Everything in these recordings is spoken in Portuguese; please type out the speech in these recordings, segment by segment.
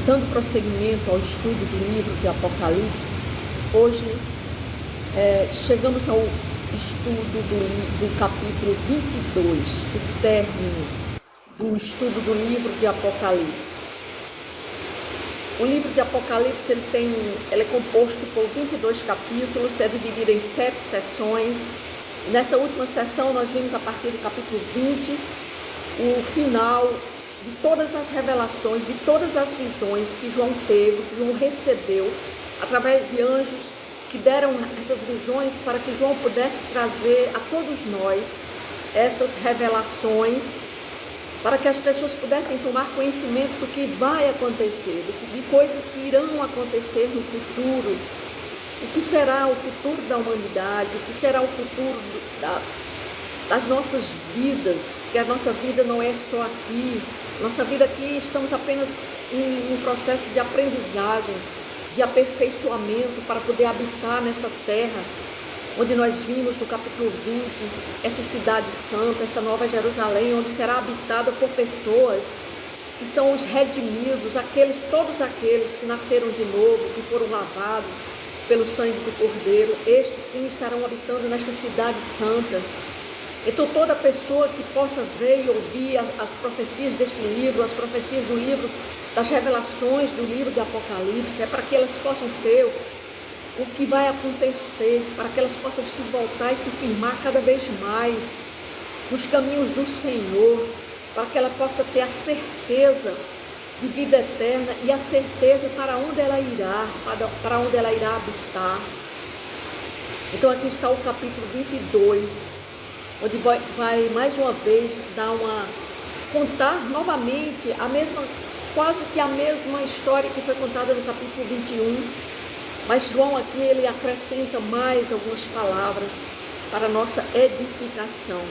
Dando prosseguimento ao estudo do livro de Apocalipse, hoje chegamos ao estudo do capítulo 22, o término do estudo do livro de Apocalipse. O livro de Apocalipse ele é composto por 22 capítulos, é dividido em 7 sessões. Nessa última sessão nós vimos a partir do capítulo 20 o final de todas as revelações, de todas as visões que João teve, que João recebeu, através de anjos que deram essas visões para que João pudesse trazer a todos nós essas revelações, para que as pessoas pudessem tomar conhecimento do que vai acontecer, de coisas que irão acontecer no futuro, o que será o futuro da humanidade, o que será o futuro das nossas vidas, porque a nossa vida não é só aqui. Nossa vida aqui, estamos apenas em um processo de aprendizagem, de aperfeiçoamento para poder habitar nessa terra, onde nós vimos no capítulo 20, essa cidade santa, essa nova Jerusalém, onde será habitada por pessoas que são os redimidos, todos aqueles que nasceram de novo, que foram lavados pelo sangue do Cordeiro. Estes sim estarão habitando nesta cidade santa. Então toda pessoa que possa ver e ouvir as profecias deste livro, as profecias do livro, das revelações do livro de Apocalipse, é para que elas possam ter o que vai acontecer, para que elas possam se voltar e se firmar cada vez mais nos caminhos do Senhor, para que ela possa ter a certeza de vida eterna e a certeza para onde ela irá, habitar. Então aqui está o capítulo 22, onde vai mais uma vez contar novamente quase que a mesma história que foi contada no capítulo 21, mas João aqui ele acrescenta mais algumas palavras para a nossa edificação.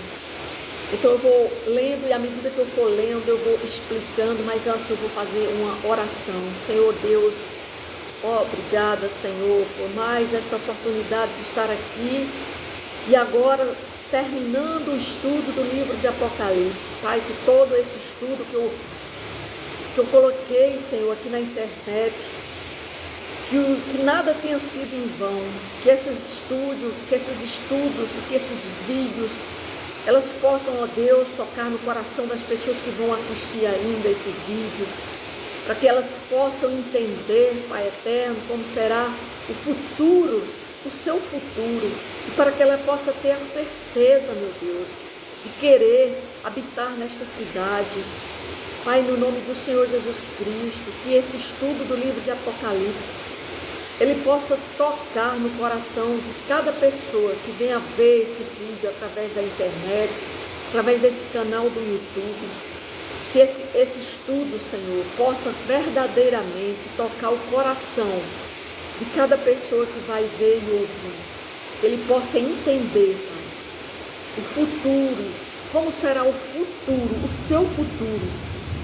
Então eu vou lendo e à medida que eu for lendo eu vou explicando, mas antes eu vou fazer uma oração. Senhor Deus, obrigada, Senhor, por mais esta oportunidade de estar aqui e agora terminando o estudo do livro de Apocalipse. Pai, que todo esse estudo que eu coloquei, Senhor, aqui na internet, que nada tenha sido em vão, que esses estudos, que esses vídeos, elas possam, ó Deus, tocar no coração das pessoas que vão assistir ainda esse vídeo, para que elas possam entender, Pai eterno, como será o futuro, o seu futuro, e para que ela possa ter a certeza, meu Deus, de querer habitar nesta cidade. Pai, no nome do Senhor Jesus Cristo, que esse estudo do livro de Apocalipse, ele possa tocar no coração de cada pessoa que venha ver esse vídeo através da internet, através desse canal do YouTube, que esse estudo, Senhor, possa verdadeiramente tocar o coração de cada pessoa que vai ver e ouvir, que ele possa entender, Pai, o futuro, como será o futuro, o seu futuro,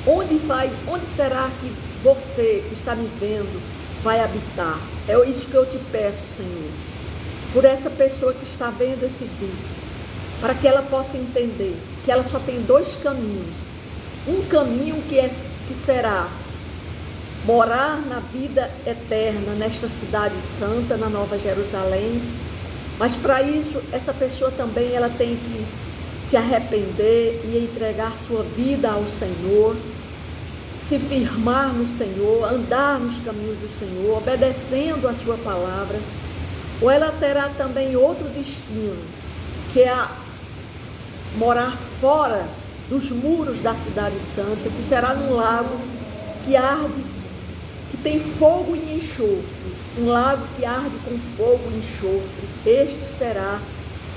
onde será que você que está me vendo vai habitar. É isso que eu te peço, Senhor, por essa pessoa que está vendo esse vídeo, para que ela possa entender que ela só tem 2 caminhos, um caminho que será morar na vida eterna nesta cidade santa, na Nova Jerusalém, mas para isso essa pessoa também ela tem que se arrepender e entregar sua vida ao Senhor, se firmar no Senhor, andar nos caminhos do Senhor, obedecendo a sua palavra, ou ela terá também outro destino, que é morar fora dos muros da cidade santa, que será num lago que arde, que tem fogo e enxofre, um lago que arde com fogo e enxofre. Este será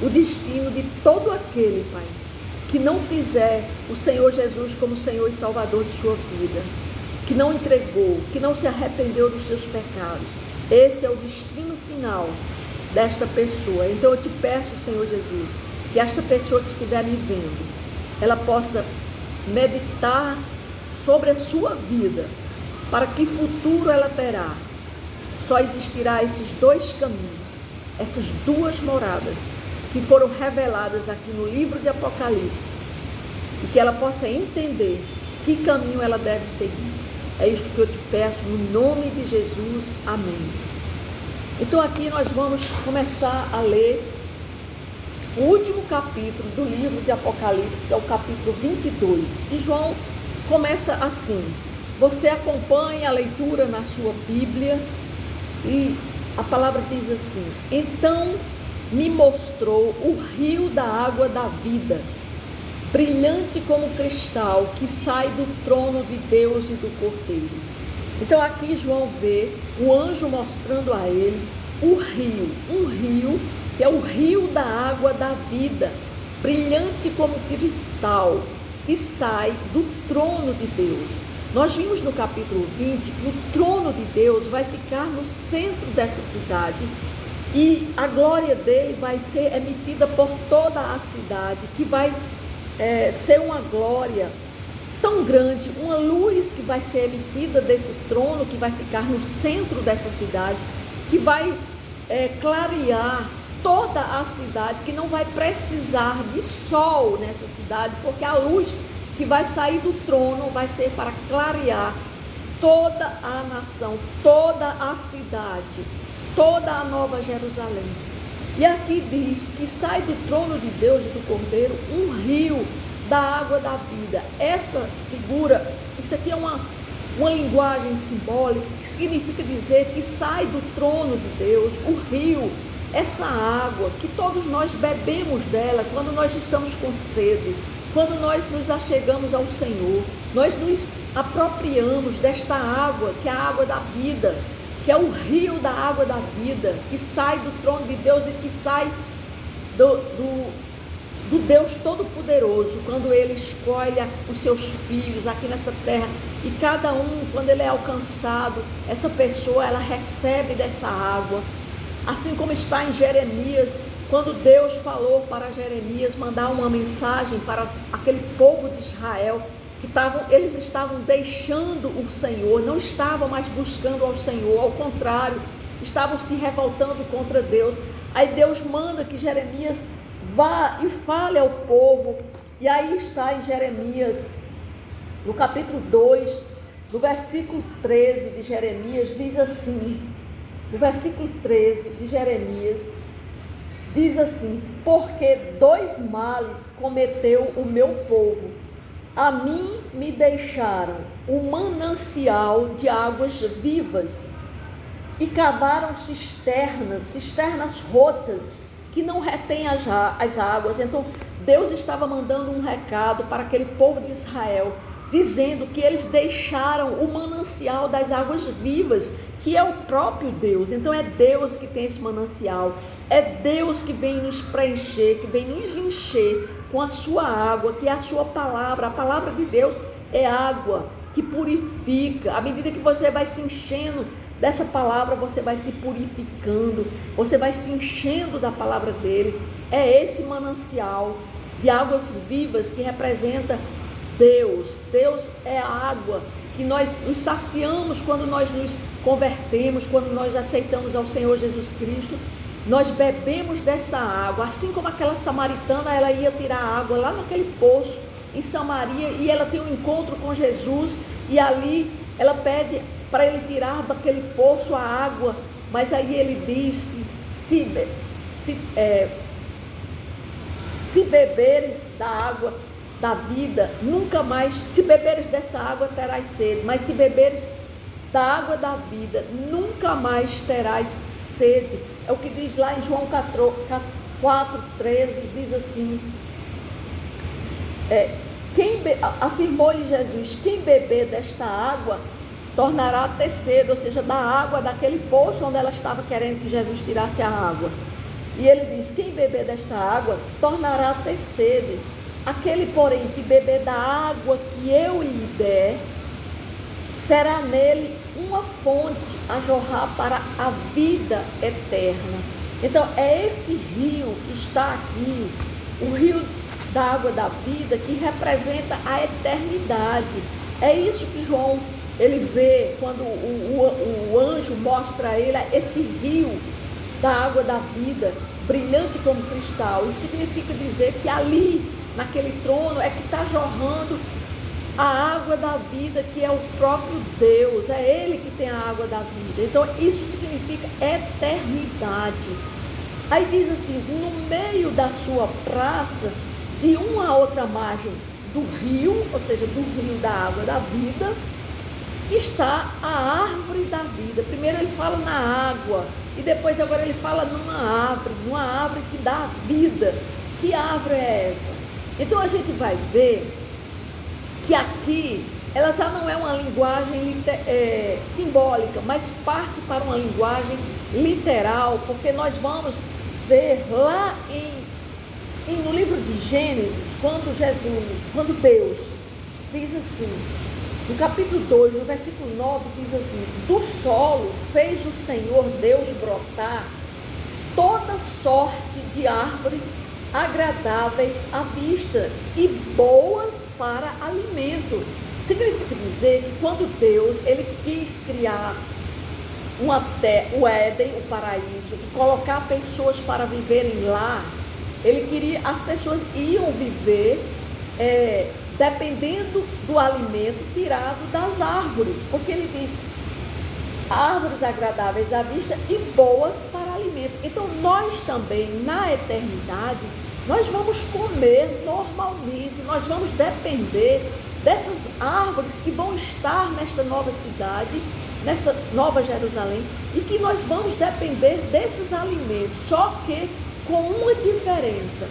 o destino de todo aquele, Pai, que não fizer o Senhor Jesus como Senhor e Salvador de sua vida, que não entregou, que não se arrependeu dos seus pecados. Esse é o destino final desta pessoa. Então eu te peço, Senhor Jesus, que esta pessoa que estiver me vendo, ela possa meditar sobre a sua vida, para que futuro ela terá. Só existirá esses 2 caminhos, essas 2 moradas, que foram reveladas aqui no livro de Apocalipse, e que ela possa entender que caminho ela deve seguir. É isto que eu te peço, no nome de Jesus. Amém. Então aqui nós vamos começar a ler o último capítulo do livro de Apocalipse, que é o capítulo 22. E João começa assim. Você acompanha a leitura na sua Bíblia e a palavra diz assim: então me mostrou o rio da água da vida, brilhante como cristal, que sai do trono de Deus e do Cordeiro. Então aqui João vê o anjo mostrando a ele o rio, um rio que é o rio da água da vida, brilhante como cristal, que sai do trono de Deus. Nós vimos no capítulo 20 que o trono de Deus vai ficar no centro dessa cidade e a glória dele vai ser emitida por toda a cidade, que vai ser uma glória tão grande, uma luz que vai ser emitida desse trono, que vai ficar no centro dessa cidade, que vai clarear toda a cidade, que não vai precisar de sol nessa cidade, porque a luz que vai sair do trono vai ser para clarear toda a nação, toda a cidade, toda a Nova Jerusalém. E aqui diz que sai do trono de Deus e do Cordeiro um rio da água da vida. Essa figura, isso aqui é uma linguagem simbólica que significa dizer que sai do trono de Deus o rio, essa água que todos nós bebemos dela quando nós estamos com sede. Quando nós nos achegamos ao Senhor, nós nos apropriamos desta água, que é a água da vida, que é o rio da água da vida, que sai do trono de Deus e que sai do Deus Todo-Poderoso, quando Ele escolhe os seus filhos aqui nessa terra, e cada um, quando ele é alcançado, essa pessoa, ela recebe dessa água, assim como está em Jeremias, quando Deus falou para Jeremias mandar uma mensagem para aquele povo de Israel, que eles estavam deixando o Senhor, não estavam mais buscando ao Senhor, ao contrário, estavam se revoltando contra Deus. Aí Deus manda que Jeremias vá e fale ao povo, e aí está em Jeremias, no capítulo 2, no versículo 13 de Jeremias, diz assim, no versículo 13 de Jeremias, diz assim: porque 2 males cometeu o meu povo, a mim me deixaram um manancial de águas vivas, e cavaram cisternas rotas, que não retêm as águas. Então Deus estava mandando um recado para aquele povo de Israel, dizendo que eles deixaram o manancial das águas vivas, que é o próprio Deus. Então é Deus que tem esse manancial, é Deus que vem nos preencher, que vem nos encher com a sua água, que é a sua palavra. A palavra de Deus é água que purifica. À medida que você vai se enchendo dessa palavra, você vai se purificando, você vai se enchendo da palavra dele. É esse manancial de águas vivas que representa Deus. Deus é a água que nós nos saciamos quando nós nos convertemos, quando nós aceitamos ao Senhor Jesus Cristo. Nós bebemos dessa água, assim como aquela samaritana, ela ia tirar água lá naquele poço em Samaria, e ela tem um encontro com Jesus, e ali ela pede para ele tirar daquele poço a água, mas aí ele diz que se beberes da água da vida, nunca mais, se beberes dessa água terás sede, mas se beberes da água da vida, nunca mais terás sede. É o que diz lá em João 4,13, diz assim, afirmou-lhe Jesus: quem beber desta água tornará a ter sede, ou seja, da água daquele poço onde ela estava querendo que Jesus tirasse a água. E ele diz: quem beber desta água tornará a ter sede. Aquele, porém, que beber da água que eu lhe der, será nele uma fonte a jorrar para a vida eterna. Então é esse rio que está aqui, o rio da água da vida, que representa a eternidade. É isso que João ele vê quando o anjo mostra a ele esse rio da água da vida, brilhante como cristal. Isso significa dizer que ali, naquele trono, é que está jorrando a água da vida, que é o próprio Deus, é Ele que tem a água da vida. Então isso significa eternidade. Aí diz assim, no meio da sua praça, de uma a outra margem do rio, ou seja, do rio da água da vida, está a árvore da vida. Primeiro ele fala na água, e depois agora ele fala numa árvore que dá vida. Que árvore é essa? Então a gente vai ver que aqui ela já não é uma linguagem simbólica, mas parte para uma linguagem literal, porque nós vamos ver lá no livro de Gênesis, quando Deus diz assim, no capítulo 2, no versículo 9, diz assim: do solo fez o Senhor Deus brotar toda sorte de árvores agradáveis à vista e boas para alimento. Significa dizer que quando Deus ele quis criar o Éden, o paraíso, e colocar pessoas para viverem lá, ele queria, as pessoas iam viver dependendo do alimento tirado das árvores, porque ele diz árvores agradáveis à vista e boas para alimento. Então nós também, na eternidade, nós vamos comer normalmente, nós vamos depender dessas árvores que vão estar nesta nova cidade, nessa nova Jerusalém, e que nós vamos depender desses alimentos, só que com uma diferença.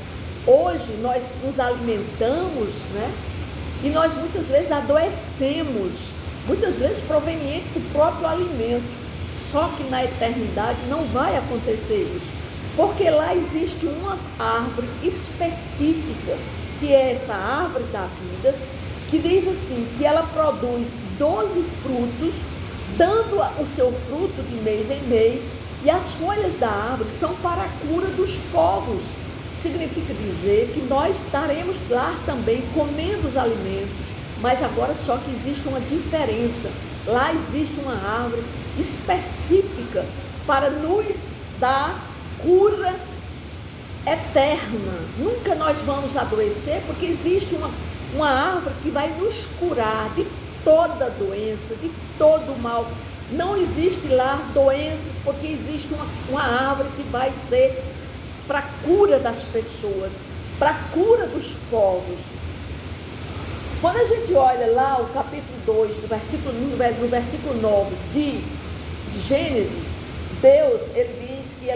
Hoje nós nos alimentamos, e nós muitas vezes adoecemos, muitas vezes proveniente do próprio alimento. Só que na eternidade não vai acontecer isso, porque lá existe uma árvore específica, que é essa árvore da vida, que diz assim, que ela produz 12 frutos, dando o seu fruto de mês em mês, e as folhas da árvore são para a cura dos povos. Significa dizer que nós estaremos lá também comendo os alimentos, mas agora só que existe uma diferença. Lá existe uma árvore específica para nos dar cura eterna. Nunca nós vamos adoecer, porque existe uma árvore que vai nos curar de toda doença, de todo mal. Não existe lá doenças, porque existe uma árvore que vai ser para a cura das pessoas, para a cura dos povos. Quando a gente olha lá o capítulo 2, no versículo 9 de Gênesis, Deus, ele diz que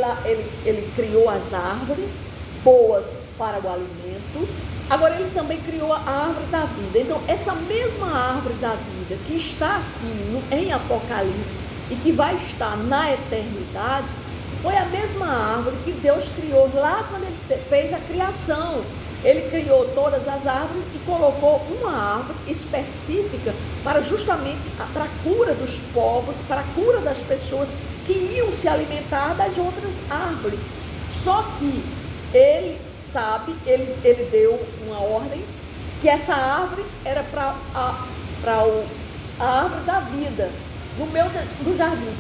ele criou as árvores boas para o alimento. Agora ele também criou a árvore da vida. Então essa mesma árvore da vida que está aqui em Apocalipse e que vai estar na eternidade, foi a mesma árvore que Deus criou lá quando ele fez a criação. Ele criou todas as árvores e colocou uma árvore específica para justamente para a cura dos povos, para a cura das pessoas que iam se alimentar das outras árvores. Só que ele sabe, ele deu uma ordem que essa árvore era para a árvore da vida, no meio do jardim.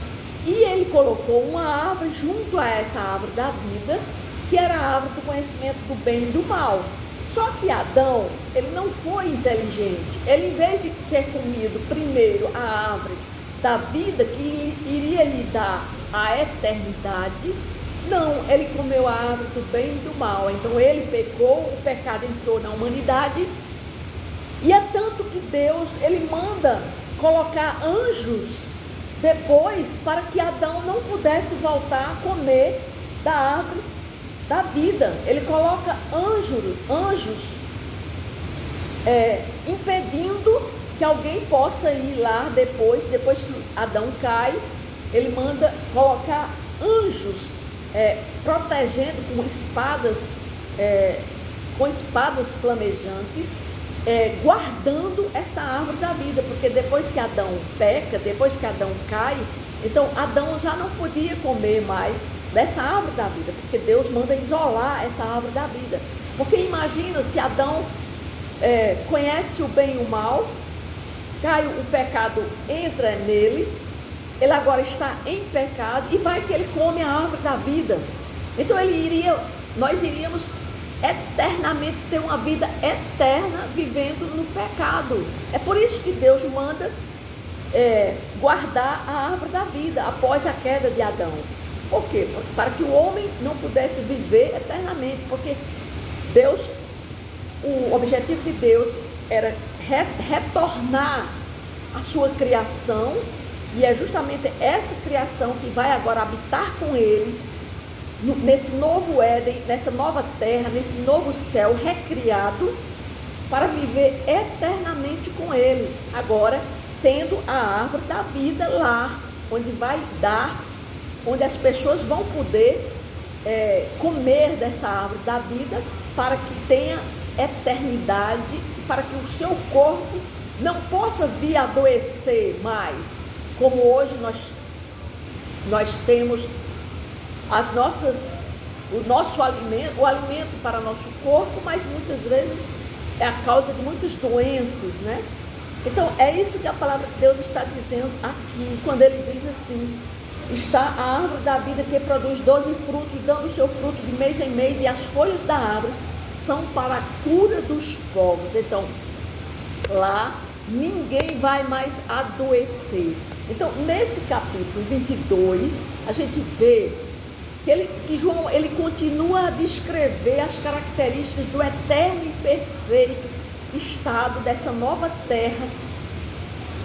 E ele colocou uma árvore junto a essa árvore da vida, que era a árvore do conhecimento do bem e do mal. Só que Adão, ele não foi inteligente. Ele, em vez de ter comido primeiro a árvore da vida, que iria lhe dar a eternidade, não, ele comeu a árvore do bem e do mal. Então ele pecou, o pecado entrou na humanidade. E é tanto que Deus, ele manda colocar anjos depois, para que Adão não pudesse voltar a comer da árvore da vida. Ele coloca anjos impedindo que alguém possa ir lá depois que Adão cai. Ele manda colocar anjos protegendo com espadas flamejantes, guardando essa árvore da vida, porque depois que Adão peca, depois que Adão cai, então Adão já não podia comer mais dessa árvore da vida, porque Deus manda isolar essa árvore da vida. Porque imagina se Adão conhece o bem e o mal, cai, o pecado entra nele, ele agora está em pecado, e vai que ele come a árvore da vida. Então nós iríamos eternamente ter uma vida eterna vivendo no pecado. É por isso que Deus manda guardar a árvore da vida após a queda de Adão. Por quê? Para que o homem não pudesse viver eternamente, porque Deus, o objetivo de Deus era retornar a sua criação, e é justamente essa criação que vai agora habitar com ele nesse novo Éden, nessa nova terra, nesse novo céu recriado, para viver eternamente com ele, agora tendo a árvore da vida lá, onde vai dar, onde as pessoas vão poder comer dessa árvore da vida, para que tenha eternidade, para que o seu corpo não possa vir a adoecer mais, como hoje nós temos o nosso alimento, o alimento para nosso corpo, mas muitas vezes é a causa de muitas doenças, né? Então é isso que a palavra de Deus está dizendo aqui, quando ele diz assim: está a árvore da vida que produz 12 frutos, dando o seu fruto de mês em mês, e as folhas da árvore são para a cura dos povos. Então lá ninguém vai mais adoecer. Então nesse capítulo 22 a gente vê que João ele continua a descrever as características do eterno e perfeito estado dessa nova terra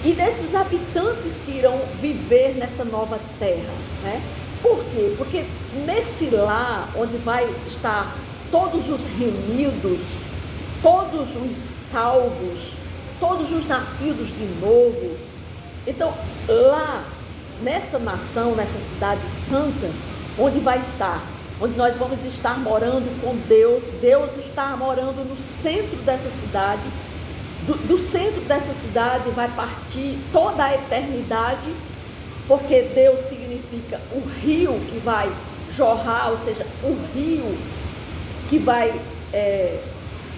e desses habitantes que irão viver nessa nova terra, né? Por quê? Porque nesse lar onde vai estar todos os remidos, todos os salvos, todos os nascidos de novo, então lá nessa nação, nessa cidade santa, onde nós vamos estar morando com Deus, Deus está morando no centro dessa cidade, do centro dessa cidade vai partir toda a eternidade, porque Deus significa o rio que vai jorrar, ou seja, o rio que vai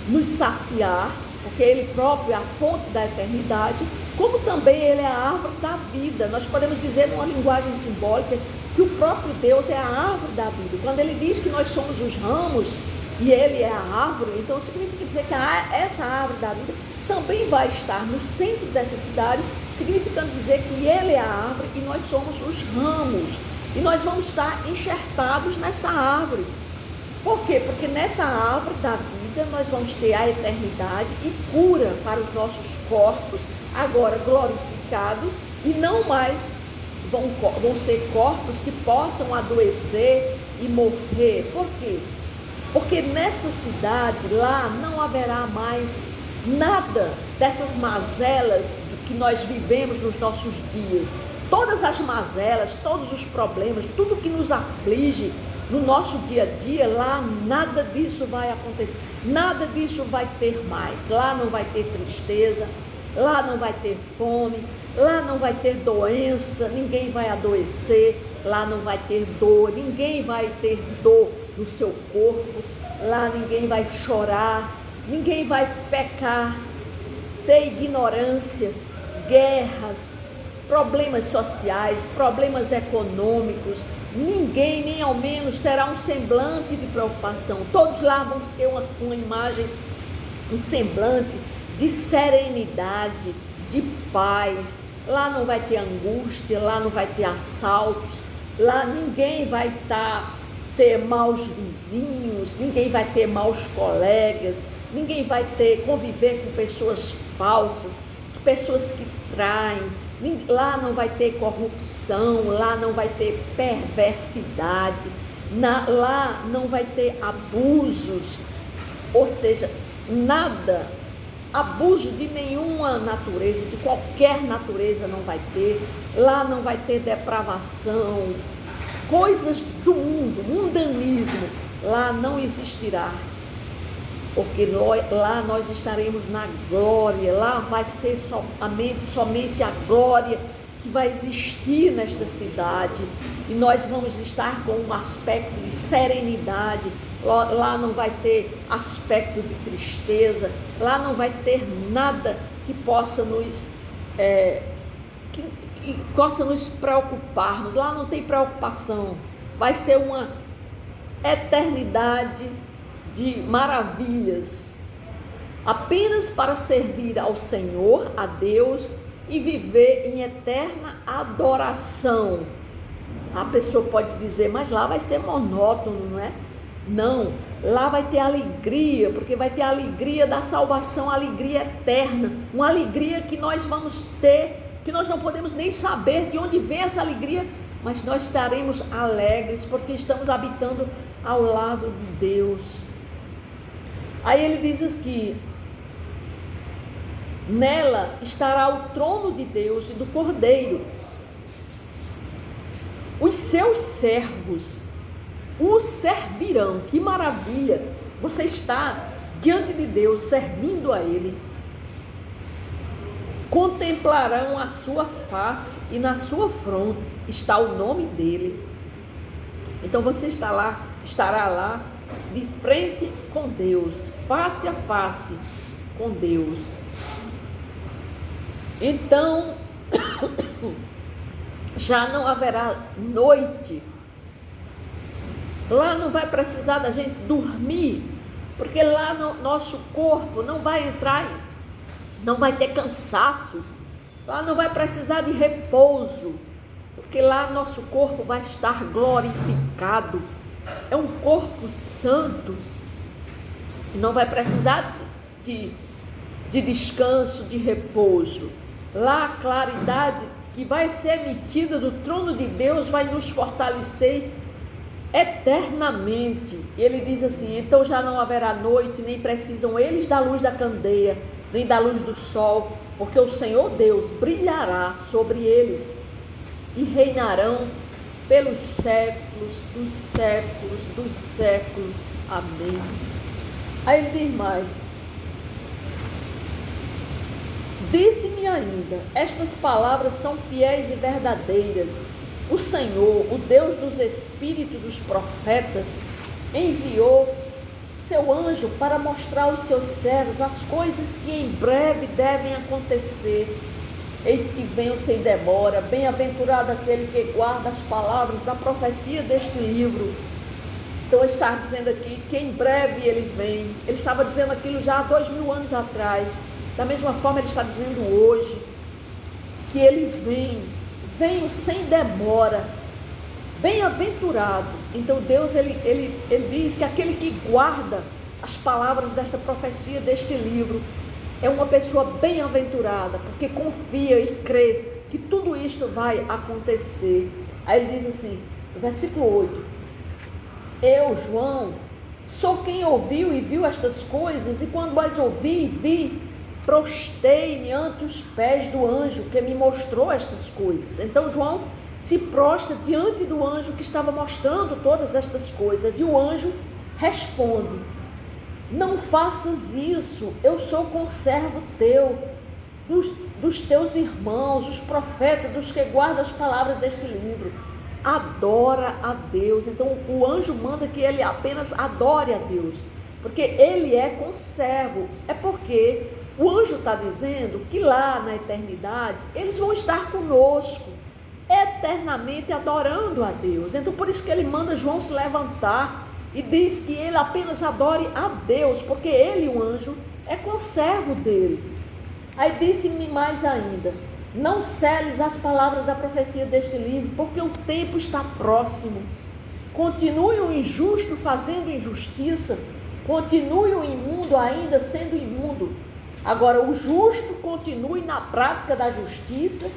nos saciar, porque Ele próprio é a fonte da eternidade, como também Ele é a árvore da vida. Nós podemos dizer numa linguagem simbólica que o próprio Deus é a árvore da vida. Quando Ele diz que nós somos os ramos e Ele é a árvore, então significa dizer que essa árvore da vida também vai estar no centro dessa cidade, significando dizer que Ele é a árvore e nós somos os ramos, e nós vamos estar enxertados nessa árvore. Por quê? Porque nessa árvore da vida nós vamos ter a eternidade e cura para os nossos corpos, agora glorificados, e não mais vão ser corpos que possam adoecer e morrer. Por quê? Porque nessa cidade lá não haverá mais nada dessas mazelas que nós vivemos nos nossos dias. Todas as mazelas, todos os problemas, tudo que nos aflige no nosso dia a dia, lá nada disso vai acontecer, nada disso vai ter mais. Lá não vai ter tristeza, lá não vai ter fome, lá não vai ter doença, ninguém vai adoecer, lá não vai ter dor, ninguém vai ter dor no seu corpo, lá ninguém vai chorar, ninguém vai pecar, ter ignorância, guerras, problemas sociais, problemas econômicos. Ninguém, nem ao menos, terá um semblante de preocupação. Todos lá vão ter uma imagem, um semblante de serenidade, de paz. Lá não vai ter angústia, lá não vai ter assaltos, lá ninguém vai ter maus vizinhos, ninguém vai ter maus colegas, ninguém vai conviver com pessoas falsas, pessoas que traem. Lá não vai ter corrupção, lá não vai ter perversidade, lá não vai ter abusos, ou seja, nada, abuso de nenhuma natureza, de qualquer natureza não vai ter. Lá não vai ter depravação, coisas do mundo, mundanismo, lá não existirá. Porque lá nós estaremos na glória, lá vai ser somente a glória que vai existir nesta cidade, e nós vamos estar com um aspecto de serenidade. Lá não vai ter aspecto de tristeza, lá não vai ter nada que possa nos preocuparmos. Lá não tem preocupação, vai ser uma eternidade de maravilhas, apenas para servir ao Senhor, a Deus, e viver em eterna adoração. A pessoa pode dizer, mas lá vai ser monótono, não é? Não, lá vai ter alegria, porque vai ter a alegria da salvação, a alegria eterna, uma alegria que nós vamos ter, que nós não podemos nem saber de onde vem essa alegria, mas nós estaremos alegres, porque estamos habitando ao lado de Deus. Aí ele diz aqui, nela estará o trono de Deus e do Cordeiro. Os seus servos o servirão. Que maravilha! Você está diante de Deus, servindo a Ele. Contemplarão a sua face e na sua fronte está o nome dele. Então você estará lá de frente com Deus, face a face com Deus. Então já não haverá noite. Lá não vai precisar da gente dormir, porque lá no nosso corpo não vai entrar, não vai ter cansaço. Lá não vai precisar de repouso, porque lá nosso corpo vai estar glorificado. É um corpo santo. Não vai precisar de descanso, de repouso. Lá a claridade que vai ser emitida do trono de Deus vai nos fortalecer eternamente. E ele diz assim, então já não haverá noite, nem precisam eles da luz da candeia, nem da luz do sol, porque o Senhor Deus brilhará sobre eles e reinarão pelos séculos dos séculos dos séculos. Amém. Aí ele diz mais, disse-me ainda, estas palavras são fiéis e verdadeiras. O Senhor, o Deus dos espíritos dos profetas, enviou seu anjo para mostrar aos seus servos as coisas que em breve devem acontecer. Eis que venho sem demora, bem-aventurado aquele que guarda as palavras da profecia deste livro. Então ele está dizendo aqui que em breve ele vem. Ele estava dizendo aquilo já há 2000 anos atrás. Da mesma forma ele está dizendo hoje que ele vem. Venho sem demora, bem-aventurado. Então Deus ele diz que aquele que guarda as palavras desta profecia, deste livro, é uma pessoa bem-aventurada, porque confia e crê que tudo isto vai acontecer. Aí ele diz assim, versículo 8, eu, João, sou quem ouviu e viu estas coisas, e quando as ouvi e vi, prostei-me ante os pés do anjo que me mostrou estas coisas. Então João se prostra diante do anjo que estava mostrando todas estas coisas, e o anjo responde, não faças isso, eu sou conservo teu, dos teus irmãos, os profetas, dos que guardam as palavras deste livro. Adora a Deus. Então o anjo manda que ele apenas adore a Deus, porque ele é conservo. É porque o anjo está dizendo que lá na eternidade eles vão estar conosco, eternamente adorando a Deus. Então por isso que ele manda João se levantar e diz que ele apenas adore a Deus, porque ele, o anjo, é conservo dele. Aí disse-me mais ainda, não seles as palavras da profecia deste livro, porque o tempo está próximo. Continue o injusto fazendo injustiça, continue o imundo ainda sendo imundo. Agora o justo continue na prática da justiça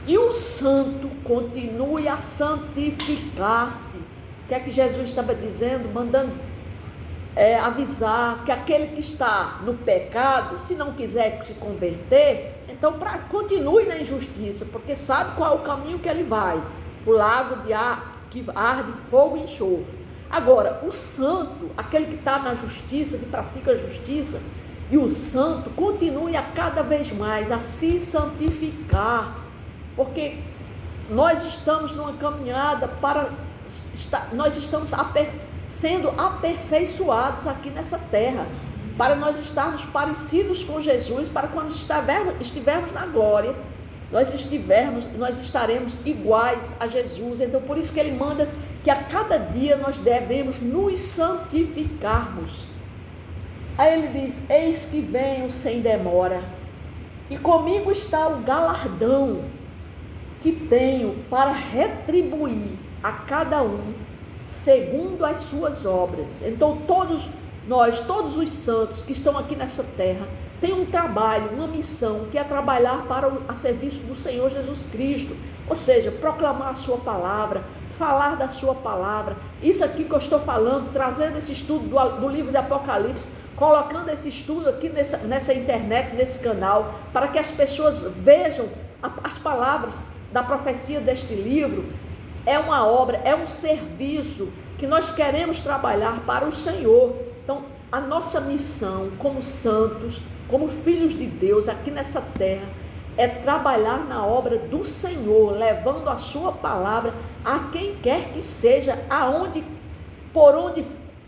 e o santo continue a santificar-se. O que é que Jesus estava dizendo? Mandando avisar que aquele que está no pecado, se não quiser se converter, então continue na injustiça, porque sabe qual é o caminho que ele vai, para o lago de ar, que arde fogo e enxofre. Agora, o santo, aquele que está na justiça, que pratica a justiça, e o santo continue a cada vez mais a se santificar, porque nós estamos numa caminhada nós estamos sendo aperfeiçoados aqui nessa terra, para nós estarmos parecidos com Jesus, para quando estivermos na glória, nós estaremos iguais a Jesus. Então por isso que ele manda que a cada dia nós devemos nos santificarmos. Aí ele diz: eis que venho sem demora, e comigo está o galardão que tenho para retribuir a cada um segundo as suas obras. Então todos nós, todos os santos que estão aqui nessa terra, têm um trabalho, uma missão, que é trabalhar a serviço do Senhor Jesus Cristo. Ou seja, proclamar a sua palavra, falar da sua palavra. Isso aqui que eu estou falando, trazendo esse estudo do livro de Apocalipse, colocando esse estudo aqui nessa internet, nesse canal, para que as pessoas vejam as palavras da profecia deste livro. É uma obra, é um serviço que nós queremos trabalhar para o Senhor. Então, a nossa missão como santos, como filhos de Deus aqui nessa terra, é trabalhar na obra do Senhor, levando a sua palavra a quem quer que seja,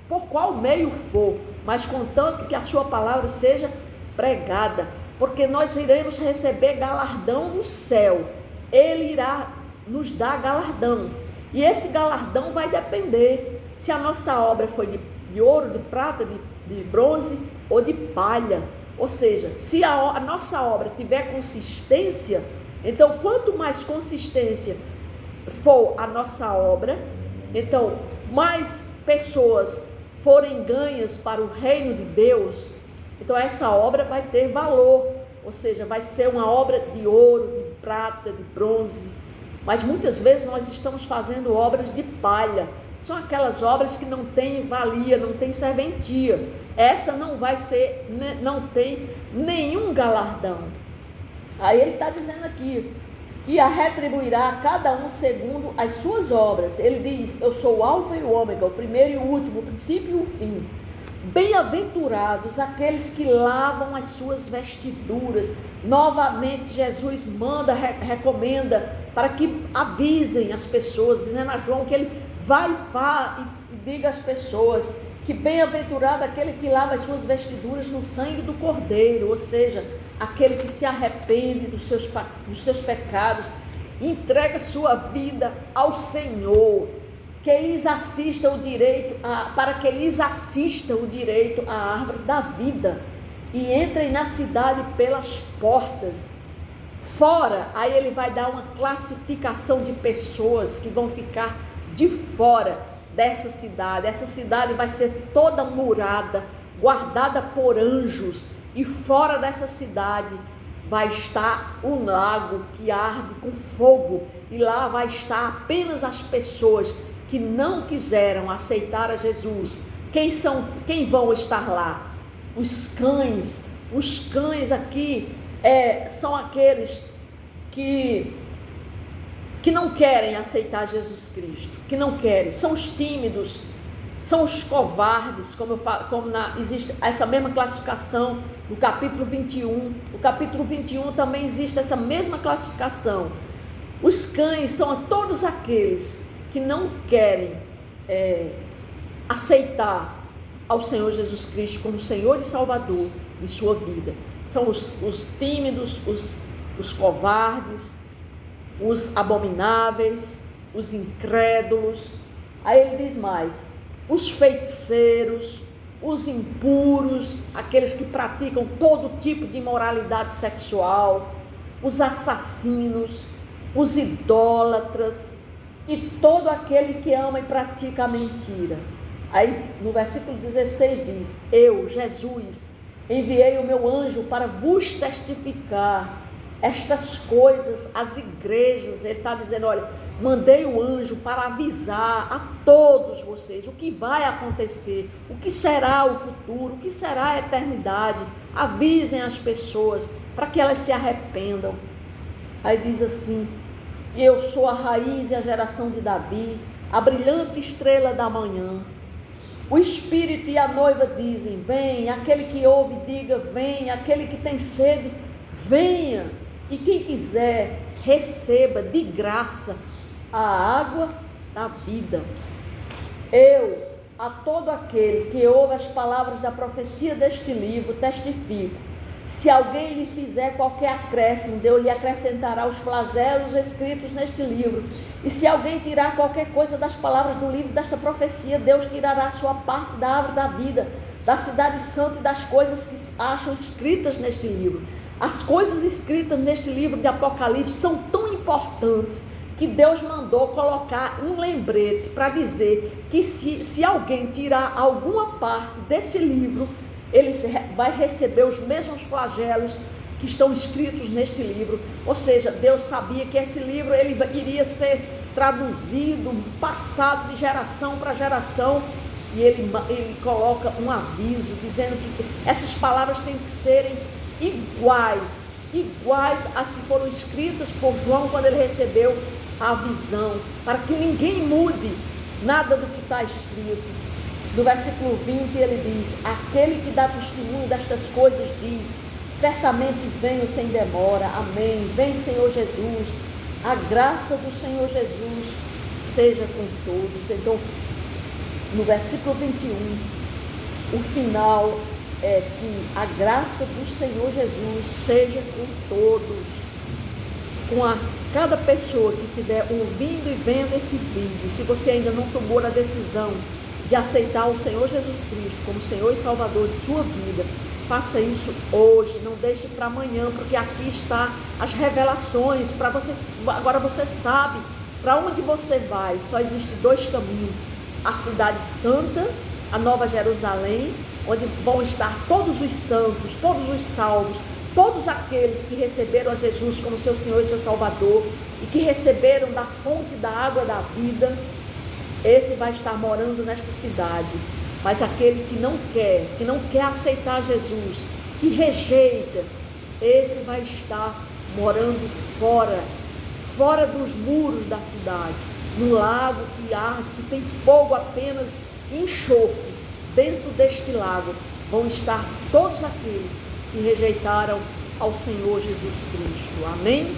por qual meio for, mas contanto que a sua palavra seja pregada, porque nós iremos receber galardão no céu. Ele irá nos dar galardão, e esse galardão vai depender se a nossa obra foi de ouro, de prata, de bronze ou de palha. Ou seja, se a nossa obra tiver consistência, então quanto mais consistência for a nossa obra, então mais pessoas forem ganhas para o reino de Deus, então essa obra vai ter valor. Ou seja, vai ser uma obra de ouro, de prata, de bronze. Mas muitas vezes nós estamos fazendo obras de palha. São aquelas obras que não têm valia, não têm serventia. Essa não tem nenhum galardão. Aí ele está dizendo aqui que a retribuirá a cada um segundo as suas obras. Ele diz: eu sou o alfa e o ômega, o primeiro e o último, o princípio e o fim. Bem-aventurados aqueles que lavam as suas vestiduras. Novamente Jesus recomenda para que avisem as pessoas, dizendo a João que ele vai e diga às pessoas que bem-aventurado aquele que lava as suas vestiduras no sangue do Cordeiro. Ou seja, aquele que se arrepende dos seus pecados, entrega sua vida ao Senhor, que lhes assista para que lhes assista o direito à árvore da vida, e entrem na cidade pelas portas. Fora, aí ele vai dar uma classificação de pessoas que vão ficar de fora dessa cidade. Essa cidade vai ser toda murada, guardada por anjos, e fora dessa cidade vai estar um lago que arde com fogo, e lá vai estar apenas as pessoas que não quiseram aceitar a Jesus. Quem vão estar lá? Os cães. Os cães aqui são aqueles que não querem aceitar Jesus Cristo, que não querem, são os tímidos, são os covardes, existe essa mesma classificação no capítulo 21. No capítulo 21 também existe essa mesma classificação. Os cães são todos aqueles que não querem aceitar ao Senhor Jesus Cristo como Senhor e Salvador de sua vida. São os tímidos, os covardes, os abomináveis, os incrédulos. Aí ele diz mais: os feiticeiros, os impuros, aqueles que praticam todo tipo de imoralidade sexual, os assassinos, os idólatras e todo aquele que ama e pratica a mentira. Aí no versículo 16 diz: eu, Jesus, enviei o meu anjo para vos testificar estas coisas às igrejas. Ele está dizendo: olha, mandei o anjo para avisar a todos vocês o que vai acontecer, o que será o futuro, o que será a eternidade. Avisem as pessoas para que elas se arrependam. Aí diz assim: eu sou a raiz e a geração de Davi, a brilhante estrela da manhã. O Espírito e a noiva dizem: vem. Aquele que ouve, diga: vem. Aquele que tem sede, venha. E quem quiser, receba de graça a água da vida. Eu, a todo aquele que ouve as palavras da profecia deste livro, testifico: se alguém lhe fizer qualquer acréscimo, Deus lhe acrescentará os flagelos escritos neste livro. E se alguém tirar qualquer coisa das palavras do livro desta profecia, Deus tirará a sua parte da árvore da vida, da cidade santa e das coisas que acham escritas neste livro. As coisas escritas neste livro de Apocalipse são tão importantes que Deus mandou colocar um lembrete para dizer que se alguém tirar alguma parte desse livro, ele vai receber os mesmos flagelos que estão escritos neste livro. Ou seja, Deus sabia que esse livro ele iria ser traduzido, passado de geração para geração, e ele coloca um aviso dizendo que essas palavras têm que serem iguais às que foram escritas por João quando ele recebeu a visão, para que ninguém mude nada do que está escrito. No versículo 20 ele diz: aquele que dá testemunho destas coisas diz: certamente venho sem demora. Amém. Vem, Senhor Jesus. A graça do Senhor Jesus seja com todos. Então, no versículo 21, o final é que a graça do Senhor Jesus seja com todos, com cada pessoa que estiver ouvindo e vendo esse vídeo. Se você ainda não tomou a decisão de aceitar o Senhor Jesus Cristo como Senhor e Salvador de sua vida, faça isso hoje, não deixe para amanhã, porque aqui está as revelações para você. Agora você sabe para onde você vai. Só existe dois caminhos: a cidade santa, a Nova Jerusalém, onde vão estar todos os santos, todos os salvos, todos aqueles que receberam a Jesus como seu Senhor e seu Salvador e que receberam da fonte da água da vida. Esse vai estar morando nesta cidade. Mas aquele que não quer aceitar Jesus, que rejeita, esse vai estar morando fora dos muros da cidade, no lago que arde, que tem fogo apenas e enxofre. Dentro deste lago vão estar todos aqueles que rejeitaram ao Senhor Jesus Cristo. Amém?